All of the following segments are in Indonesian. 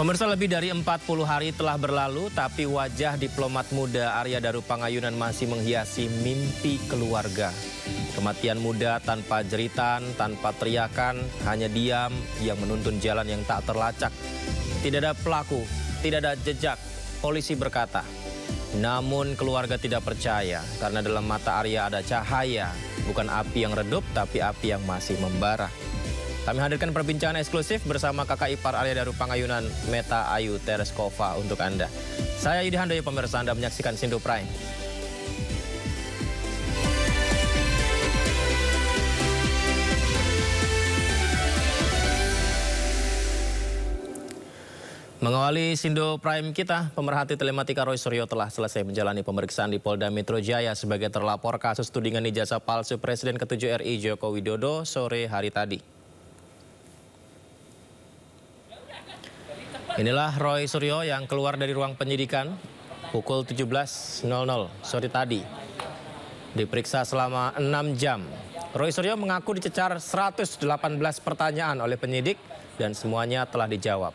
Pemirsa, lebih dari 40 hari telah berlalu, tapi wajah diplomat muda Arya Daru Pangayunan masih menghiasi mimpi keluarga. Kematian muda tanpa jeritan, tanpa teriakan, hanya diam yang menuntun jalan yang tak terlacak. Tidak ada pelaku, tidak ada jejak, polisi berkata. Namun keluarga tidak percaya, karena dalam mata Arya ada cahaya, bukan api yang redup, tapi api yang masih membara. Kami hadirkan perbincangan eksklusif bersama kakak ipar Arya Daru Pangayunan, Meta Ayu Tereskova untuk Anda. Saya Yudi Handoyo, pemirsa, Anda menyaksikan Sindo Prime. Mengawali Sindo Prime kita, pemerhati telematika Roy Suryo telah selesai menjalani pemeriksaan di Polda Metro Jaya sebagai terlapor kasus tudingan ijazah palsu Presiden ke-7 RI Joko Widodo sore hari tadi. Inilah Roy Suryo yang keluar dari ruang penyidikan pukul 17.00 sore tadi. Diperiksa selama 6 jam. Roy Suryo mengaku dicecar 118 pertanyaan oleh penyidik dan semuanya telah dijawab.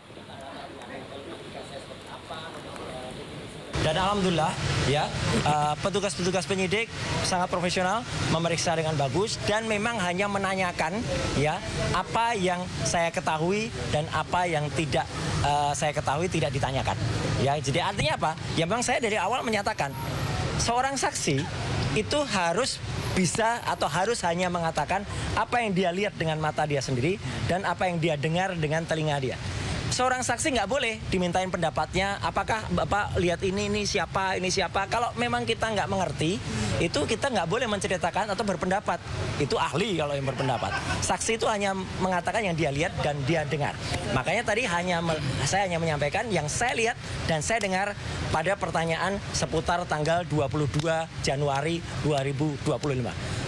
Dan alhamdulillah ya, petugas-petugas penyidik sangat profesional, memeriksa dengan bagus dan memang hanya menanyakan ya apa yang saya ketahui dan apa yang tidak saya ketahui tidak ditanyakan. Ya, jadi artinya apa? Ya memang saya dari awal menyatakan seorang saksi itu harus bisa atau harus hanya mengatakan apa yang dia lihat dengan mata dia sendiri dan apa yang dia dengar dengan telinga dia. Seorang saksi nggak boleh dimintain pendapatnya, apakah Bapak lihat ini siapa. Kalau memang kita nggak mengerti, itu kita nggak boleh menceritakan atau berpendapat. Itu ahli kalau yang berpendapat. Saksi itu hanya mengatakan yang dia lihat dan dia dengar. Makanya tadi saya hanya menyampaikan yang saya lihat dan saya dengar pada pertanyaan seputar tanggal 22 Januari 2025.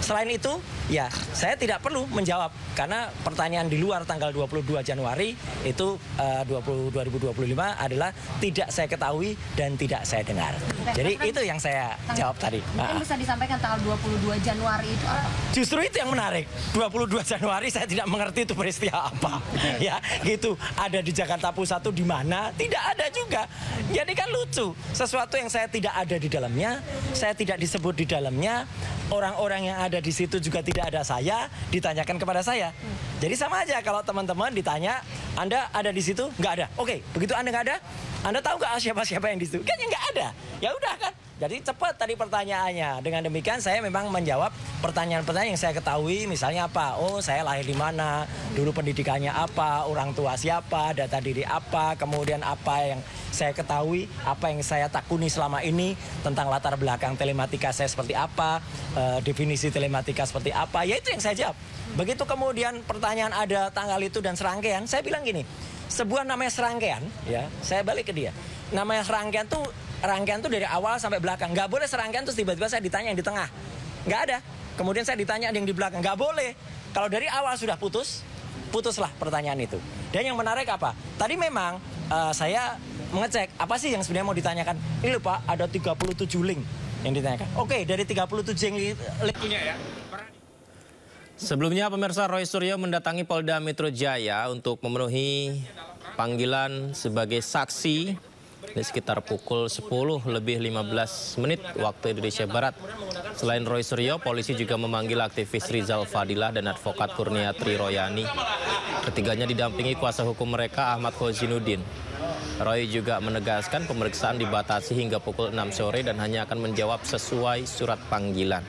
Selain itu, ya saya tidak perlu menjawab karena pertanyaan di luar tanggal 22 Januari itu 2025 adalah tidak saya ketahui dan tidak saya dengar. Jadi itu yang saya jawab tadi. Mungkin bisa disampaikan tanggal 22 Januari itu apa? Justru itu yang menarik. 22 Januari saya tidak mengerti itu peristiwa apa. Ya, gitu. Ada di Jakarta Pusat itu di mana? Tidak ada juga. Jadi kan lucu. Sesuatu yang saya tidak ada di dalamnya, saya tidak disebut di dalamnya, orang-orang yang ada di situ juga tidak ada saya, ditanyakan kepada saya. Jadi sama aja kalau teman-teman ditanya, Anda ada di situ? Nggak ada. Oke, begitu Anda nggak ada, Anda tahu nggak siapa-siapa yang di situ? Kan ya nggak ada. Ya udah kan. Jadi cepat tadi pertanyaannya. Dengan demikian saya memang menjawab pertanyaan-pertanyaan yang saya ketahui. Misalnya apa? Oh, saya lahir di mana? Dulu pendidikannya apa? Orang tua siapa? Data diri apa? Kemudian apa yang saya ketahui? Apa yang saya takuni selama ini tentang latar belakang telematika saya seperti apa? Definisi telematika seperti apa? Ya itu yang saya jawab. Begitu kemudian pertanyaan ada tanggal itu dan serangkaian, saya bilang gini. Sebuah namanya serangkaian, ya, saya balik ke dia. Namanya serangkaian tuh dari awal sampai belakang. Nggak boleh serangkaian terus tiba-tiba saya ditanya yang di tengah. Nggak ada. Kemudian saya ditanya yang di belakang. Nggak boleh. Kalau dari awal sudah putuslah pertanyaan itu. Dan yang menarik apa? Tadi memang saya mengecek apa sih yang sebenarnya mau ditanyakan. Ini loh Pak, ada 37 link yang ditanyakan. Oke, dari 37 link punya ya. Sebelumnya, pemirsa, Roy Suryo mendatangi Polda Metro Jaya untuk memenuhi panggilan sebagai saksi di sekitar pukul 10:15 waktu Indonesia Barat. Selain Roy Suryo, polisi juga memanggil aktivis Rizal Fadilah dan advokat Kurniatri Royani. Ketiganya didampingi kuasa hukum mereka Ahmad Khozinuddin. Roy juga menegaskan pemeriksaan dibatasi hingga pukul 6 sore dan hanya akan menjawab sesuai surat panggilan.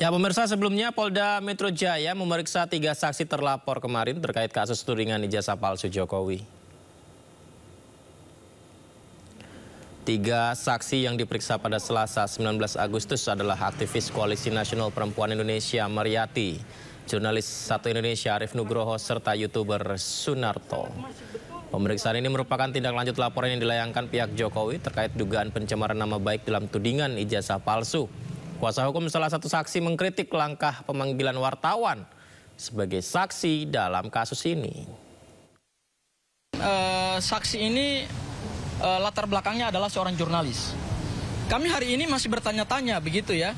Ya pemirsa, sebelumnya Polda Metro Jaya memeriksa 3 saksi terlapor kemarin terkait kasus tudingan ijazah palsu Jokowi. 3 saksi yang diperiksa pada Selasa 19 Agustus adalah aktivis Koalisi Nasional Perempuan Indonesia Mariyati, jurnalis Satu Indonesia Arief Nugroho, serta YouTuber Sunarto. Pemeriksaan ini merupakan tindak lanjut laporan yang dilayangkan pihak Jokowi terkait dugaan pencemaran nama baik dalam tudingan ijazah palsu. Kuasa hukum salah satu saksi mengkritik langkah pemanggilan wartawan sebagai saksi dalam kasus ini. Saksi ini latar belakangnya adalah seorang jurnalis. Kami hari ini masih bertanya-tanya begitu ya,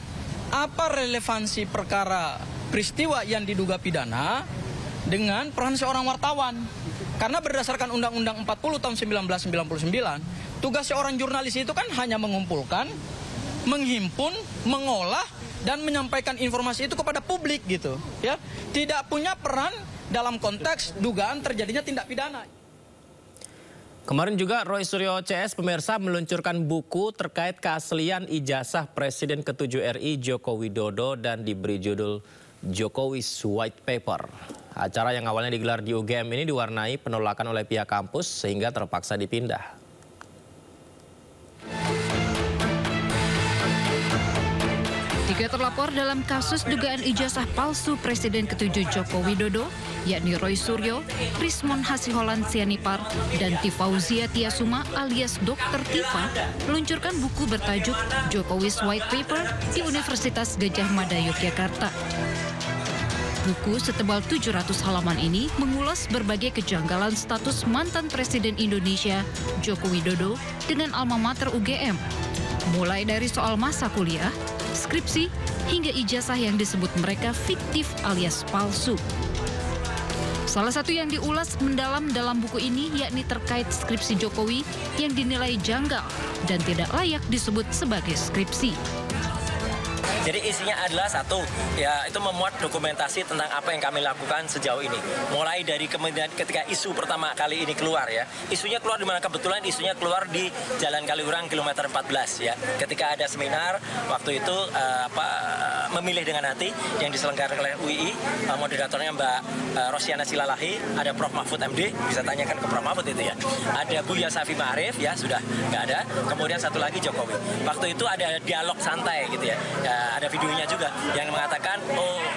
apa relevansi perkara peristiwa yang diduga pidana dengan peran seorang wartawan. Karena berdasarkan Undang-Undang 40 tahun 1999, tugas seorang jurnalis itu kan hanya mengumpulkan, menghimpun, mengolah, dan menyampaikan informasi itu kepada publik gitu, ya. Tidak punya peran dalam konteks dugaan terjadinya tindak pidana. Kemarin juga Roy Suryo CS pemirsa meluncurkan buku terkait keaslian ijazah Presiden ke-7 RI Joko Widodo dan diberi judul Jokowi's White Paper. Acara yang awalnya digelar di UGM ini diwarnai penolakan oleh pihak kampus sehingga terpaksa dipindah. Tiga terlapor dalam kasus dugaan ijazah palsu Presiden ke-7 Joko Widodo, yakni Roy Suryo, Rismon Hasiholan Sianipar, dan Tifauzia Tiasuma alias Dr. Tifa, meluncurkan buku bertajuk Jokowi's White Paper di Universitas Gadjah Mada, Yogyakarta. Buku setebal 700 halaman ini mengulas berbagai kejanggalan status mantan Presiden Indonesia, Joko Widodo, dengan alma mater UGM. Mulai dari soal masa kuliah, skripsi, hingga ijazah yang disebut mereka fiktif alias palsu. Salah satu yang diulas mendalam dalam buku ini yakni terkait skripsi Jokowi yang dinilai janggal dan tidak layak disebut sebagai skripsi. Jadi isinya adalah satu, ya itu memuat dokumentasi tentang apa yang kami lakukan sejauh ini. Mulai dari kemudian ketika isu pertama kali ini keluar ya. Isunya keluar di mana? Kebetulan isunya keluar di Jalan Kaliurang kilometer 14 ya. Ketika ada seminar waktu itu memilih dengan hati yang diselenggarakan oleh UII, moderatornya Mbak Rosiana Silalahi, ada Prof Mahfud MD, bisa tanyakan ke Prof Mahfud itu ya. Ada Buya Safi Ma'arif ya, sudah nggak ada. Kemudian satu lagi Jokowi. Waktu itu ada dialog santai gitu ya. Ada videonya juga yang mengatakan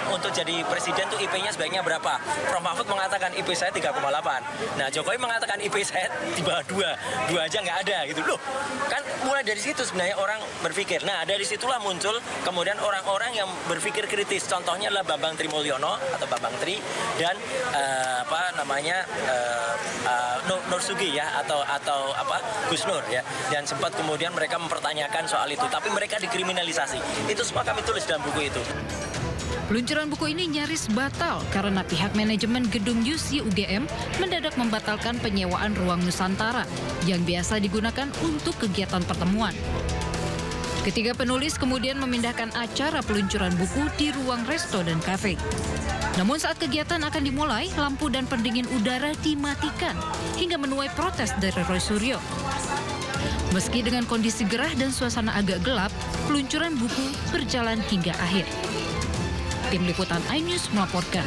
untuk jadi presiden tuh IP-nya sebaiknya berapa. Prof Mahfud mengatakan IP saya 3,8. Nah Jokowi mengatakan IP saya di bawah 2 aja nggak ada gitu loh. Kan mulai dari situ sebenarnya orang berpikir. Nah dari situlah muncul kemudian orang-orang yang berpikir kritis. Contohnya adalah Bambang Trimulyono atau Bambang Tri dan Nur Sugi ya atau Gus Nur ya. Dan sempat kemudian mereka mempertanyakan soal itu, tapi mereka dikriminalisasi. Itu semua kami tulis dalam buku itu. Peluncuran buku ini nyaris batal karena pihak manajemen gedung UC UGM mendadak membatalkan penyewaan ruang Nusantara yang biasa digunakan untuk kegiatan pertemuan. Ketiga penulis kemudian memindahkan acara peluncuran buku di ruang resto dan kafe. Namun saat kegiatan akan dimulai, lampu dan pendingin udara dimatikan hingga menuai protes dari Roy Suryo. Meski dengan kondisi gerah dan suasana agak gelap, peluncuran buku berjalan hingga akhir. Tim Liputan iNews melaporkan.